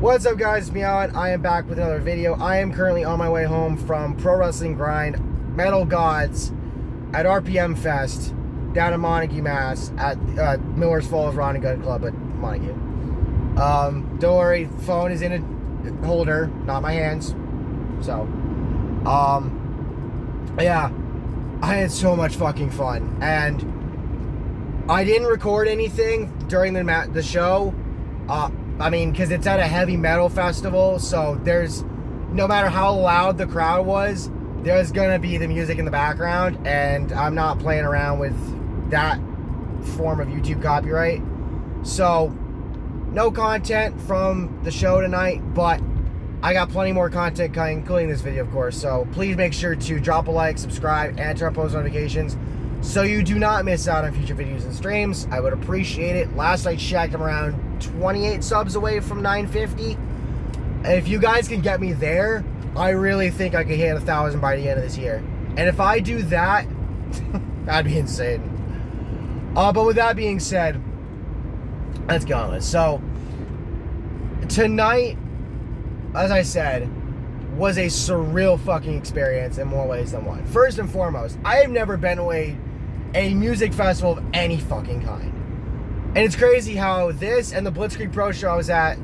What's up, guys? It's Meowin. I am back with another video. I am currently on my way home from Pro Wrestling Grind Metal Gods at RPM Fest down in Montague, Mass at Miller's Falls Rod and Gun Club at Montague. Don't worry, phone is in a holder, not my hands. So, yeah, I had so much fucking fun, and I didn't record anything during the show. I mean, because it's at a heavy metal festival, so there's, no matter how loud the crowd was, there's gonna be the music in the background, and I'm not playing around with that form of YouTube copyright. So, no content from the show tonight, but I got plenty more content coming, including this video, of course. So please make sure to drop a like, subscribe, and turn on post notifications so you do not miss out on future videos and streams. I would appreciate it. Last I checked, I'm around 28 subs away from 950. And if you guys can get me there, I really think I could hit 1,000 by the end of this year. And if I do that, that'd be insane. But with that being said, let's go on this. So, tonight, as I said, was a surreal fucking experience in more ways than one. First and foremost, I have never been to a music festival of any fucking kind. And it's crazy how this and the Blitzkrieg Pro Show I was at,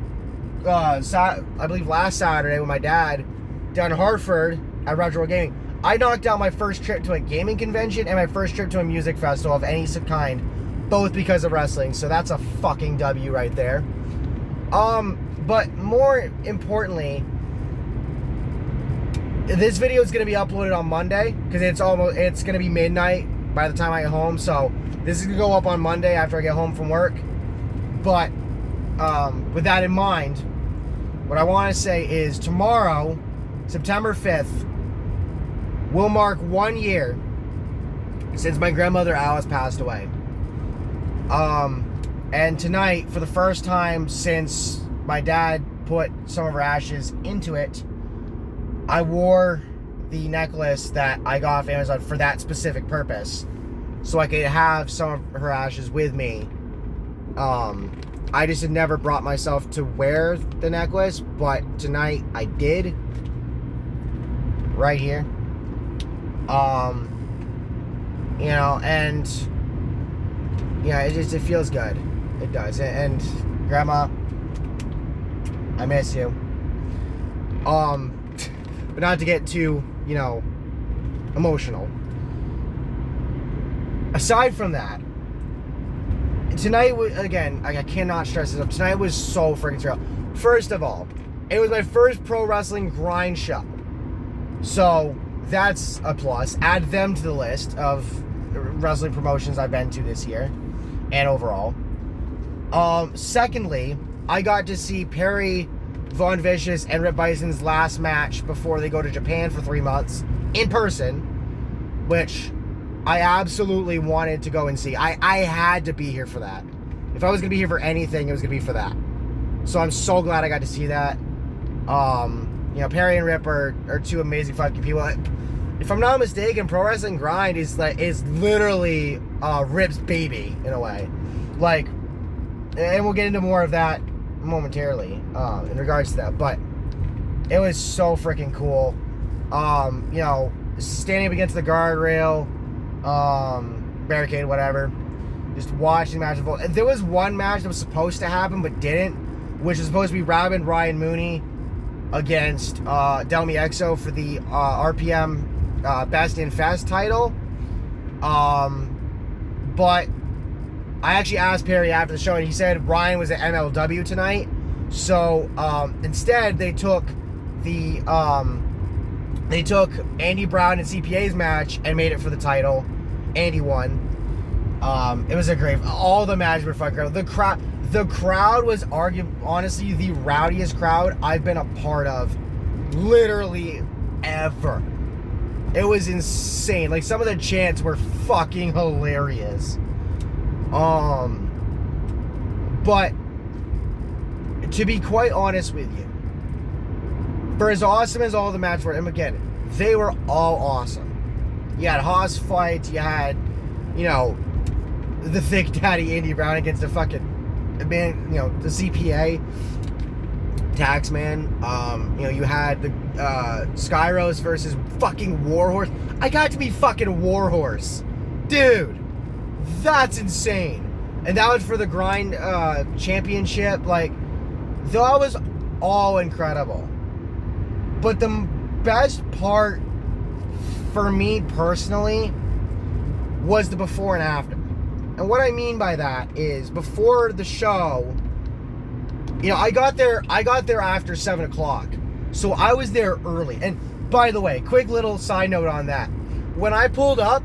I believe last Saturday with my dad, down in Hartford at Retro Gaming, I knocked out my first trip to a gaming convention and my first trip to a music festival of any kind, both because of wrestling. So that's a fucking W right there. But more importantly, this video is going to be uploaded on Monday because it's going to be midnight by the time I get home. So this is going to go up on Monday after I get home from work. But with that in mind, what I want to say is tomorrow, September 5th, will mark 1 year since my grandmother Alice passed away. And tonight, for the first time since my dad put some of her ashes into it, I wore the necklace that I got off Amazon for that specific purpose, so I could have some of her ashes with me. I just had never brought myself to wear the necklace, but tonight I did. Right here. You know, and yeah, it feels good. It does. And Grandma, I miss you. But not to get too, you know, emotional. Aside from that, tonight was, again, I cannot stress this up. Tonight was so freaking surreal. First of all, it was my first Pro Wrestling Grind show. So that's a plus. Add them to the list of wrestling promotions I've been to this year and overall. Secondly, I got to see Perry Von Vicious and Rip Bison's last match before they go to Japan for 3 months in person, which I absolutely wanted to go and see. I had to be here for that. If I was going to be here for anything, it was going to be for that. So I'm so glad I got to see that. You know, Perry and Rip are two amazing fucking people. If I'm not mistaken, Pro Wrestling Grind is literally Rip's baby in a way. Like, and we'll get into more of that momentarily in regards to that. But it was so freaking cool. You know, standing up against the guardrail, barricade, whatever. Just watching the match unfold. There was one match that was supposed to happen but didn't, which was supposed to be Robin Ryan Mooney against Delmi Exo for the RPM Best in Fest title. But I actually asked Perry after the show, and he said Ryan was at MLW tonight. So instead, they took the Andy Brown and CPA's match and made it for the title. Andy won. It was a great. All the matches were fucking great. The crowd was honestly the rowdiest crowd I've been a part of, literally ever. It was insane. Like, some of the chants were fucking hilarious. But to be quite honest with you, for as awesome as all the matches were, and again, they were all awesome. You had Haas fights, you had, you know, the Thick Daddy Andy Brown against the fucking man, you know, the CPA. Taxman. You had the Skyros versus fucking Warhorse. I got to be fucking Warhorse. Dude, that's insane. And that was for the Grind Championship. Like, that was all incredible. But the best part for me personally was the before and after. And what I mean by that is, before the show, I got there after 7 o'clock. So I was there early. And by the way, quick little side note on that. When I pulled up,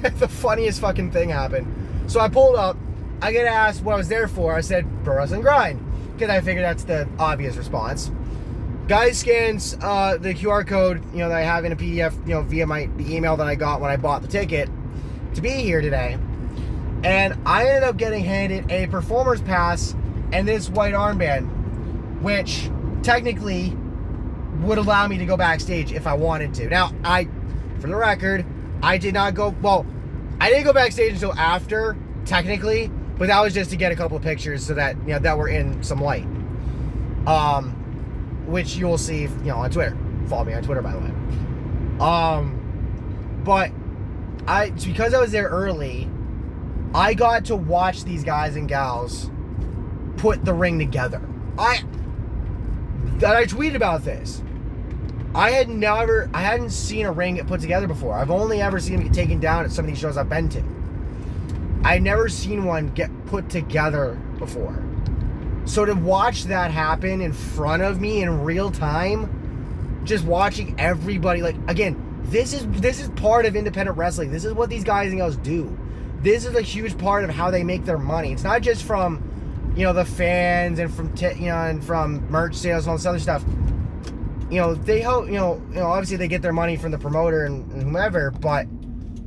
the funniest fucking thing happened. So I pulled up, I get asked what I was there for. I said, Pro Wrestling Grind. Because I figured that's the obvious response. Guy scans the QR code, that I have in a PDF, via the email that I got when I bought the ticket to be here today. And I ended up getting handed a performer's pass and this white armband, which technically would allow me to go backstage if I wanted to. Now, for the record, I didn't go backstage until after, technically, but that was just to get a couple of pictures so that, that were in some light. Which you'll see, on Twitter. Follow me on Twitter, by the way. But because I was there early, I got to watch these guys and gals put the ring together. I tweeted about this. I hadn't seen a ring get put together before. I've only ever seen them get taken down at some of these shows I've been to. I've never seen one get put together before. So to watch that happen in front of me in real time, just watching everybody, like, again, this is part of independent wrestling. This is what these guys and girls do. This is a huge part of how they make their money. It's not just from, the fans and from and from merch sales and all this other stuff. They help, obviously they get their money from the promoter and whomever, but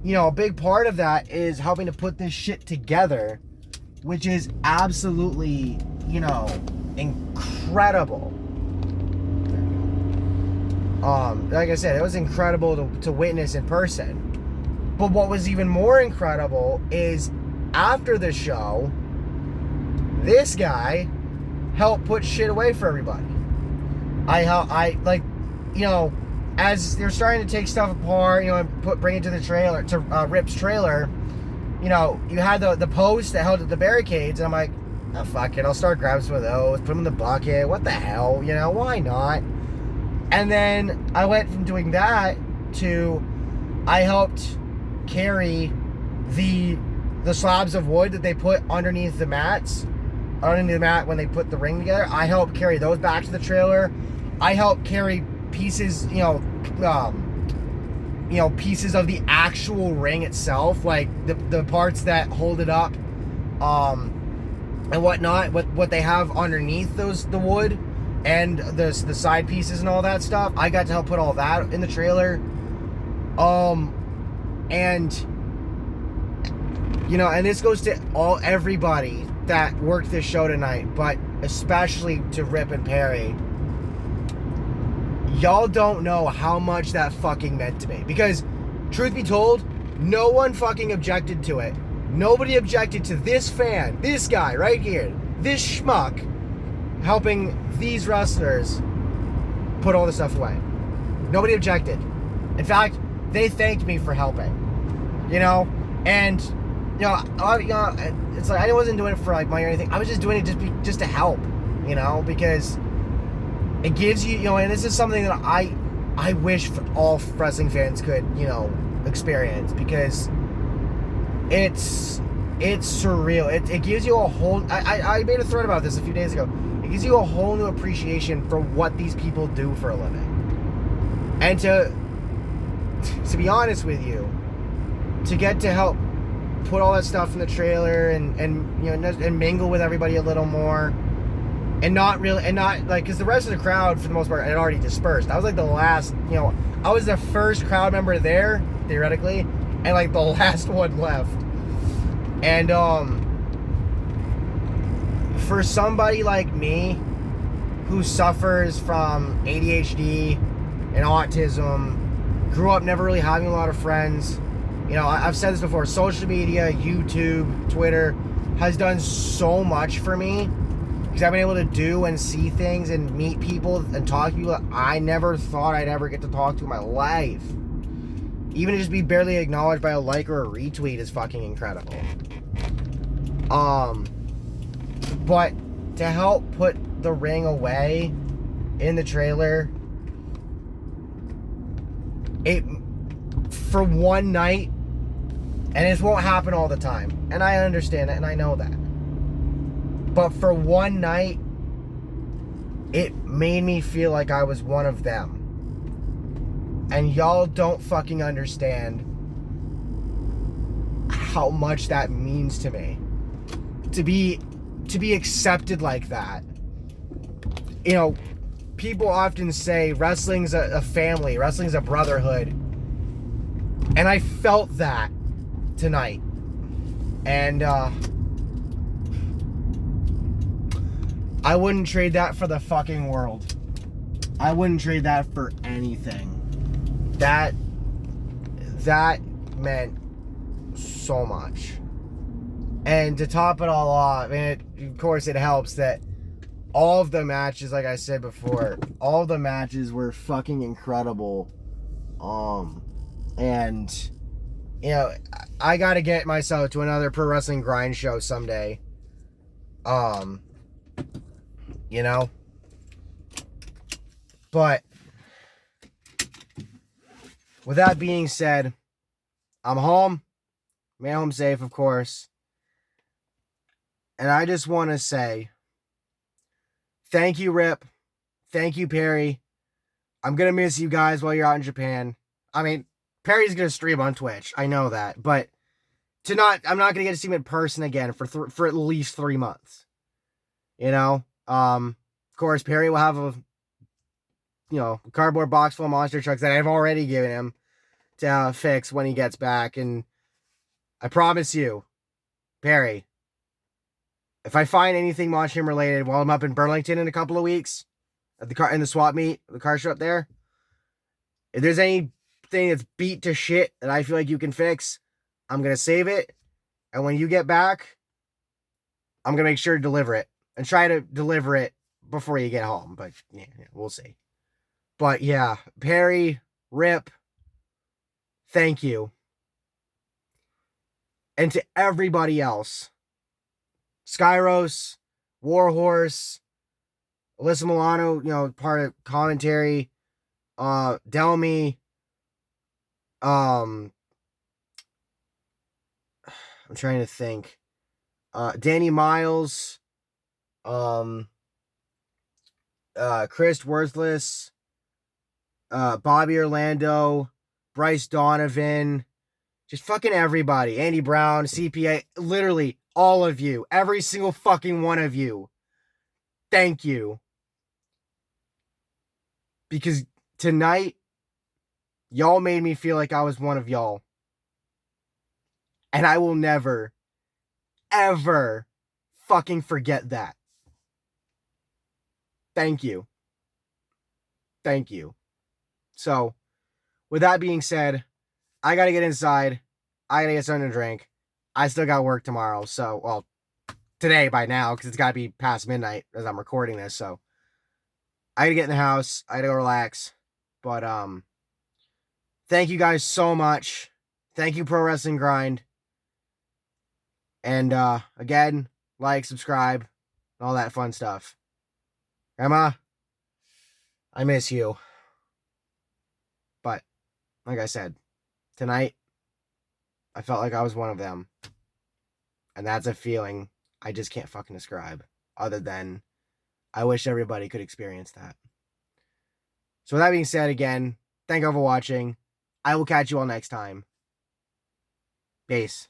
a big part of that is helping to put this shit together, which is absolutely, incredible. Like I said, it was incredible to witness in person. But what was even more incredible is after the show, this guy helped put shit away for everybody. As they're starting to take stuff apart, and bring it to the trailer, to Rip's trailer, you had the post that held the barricades, and I'm like, oh, fuck it, I'll start grabbing some of those, put them in the bucket, what the hell, why not? And then I went from doing that to, I helped carry the slabs of wood that they put underneath the mat when they put the ring together. I helped carry those back to the trailer. I helped carry pieces, pieces of the actual ring itself, like the parts that hold it up, and whatnot, what they have underneath the wood, and the side pieces and all that stuff. I got to help put all that in the trailer, and and this goes to everybody that worked this show tonight, but especially to Rip and Perry. Y'all don't know how much that fucking meant to me. Because, truth be told, no one fucking objected to it. Nobody objected to this fan, this guy right here, this schmuck, helping these wrestlers put all this stuff away. Nobody objected. In fact, they thanked me for helping. And, it's like, I wasn't doing it for like money or anything. I was just doing it just to help, because it gives you, and this is something that I wish all wrestling fans could, experience, because it's surreal. It gives you a whole, I made a thread about this a few days ago. It gives you a whole new appreciation for what these people do for a living. And to be honest with you, to get to help put all that stuff in the trailer and mingle with everybody a little more, and not because the rest of the crowd for the most part had already dispersed. I was like the last, I was the first crowd member there theoretically, and like the last one left. And for somebody like me who suffers from ADHD and autism, grew up never really having a lot of friends, I've said this before, social media, YouTube, Twitter has done so much for me. Because I've been able to do and see things and meet people and talk to people that I never thought I'd ever get to talk to in my life. Even to just be barely acknowledged by a like or a retweet is fucking incredible. But to help put the ring away in the trailer, it, for one night, and this won't happen all the time, and I understand it and I know that, but for one night, it made me feel like I was one of them. And y'all don't fucking understand how much that means to me. To be accepted like that. You know, people often say wrestling's a family, wrestling's a brotherhood. And I felt that tonight. And I wouldn't trade that for the fucking world. I wouldn't trade that for anything. That meant so much. And to top it all off, and of course it helps that all of the matches, like I said before, all of the matches were fucking incredible. And you know, I gotta get myself to another Pro Wrestling Grind show someday. You know, but with that being said, I'm home. Made home safe, of course. And I just want to say, thank you, Rip. Thank you, Perry. I'm going to miss you guys while you're out in Japan. I mean, Perry's going to stream on Twitch. I know that. But I'm not going to get to see him in person again for at least 3 months. You know? Of course, Perry will have a cardboard box full of monster trucks that I've already given him to fix when he gets back. And I promise you, Perry, if I find anything Monstrum related while I'm up in Burlington in a couple of weeks, in the swap meet, the car show up there, if there's anything that's beat to shit that I feel like you can fix, I'm going to save it. And when you get back, I'm going to make sure to deliver it and try to deliver it before you get home. But yeah, we'll see. But yeah, Perry, Rip, thank you. And to everybody else, Skyros, Warhorse, Alyssa Milano, part of commentary, Delmy, I'm trying to think, Danny Miles, Chris Worthless, Bobby Orlando, Bryce Donovan, just fucking everybody. Andy Brown, CPA, literally all of you. Every single fucking one of you. Thank you. Because tonight, y'all made me feel like I was one of y'all. And I will never, ever fucking forget that. Thank you. Thank you. So, with that being said, I gotta get inside. I gotta get something to drink. I still got work tomorrow. So, well, today by now, because it's gotta be past midnight as I'm recording this. So, I gotta get in the house. I gotta go relax. But, thank you guys so much. Thank you, Pro Wrestling Grind. And, again, like, subscribe, all that fun stuff. Grandma, I miss you. But, like I said, tonight, I felt like I was one of them. And that's a feeling I just can't fucking describe. Other than, I wish everybody could experience that. So with that being said, again, thank you all for watching. I will catch you all next time. Peace.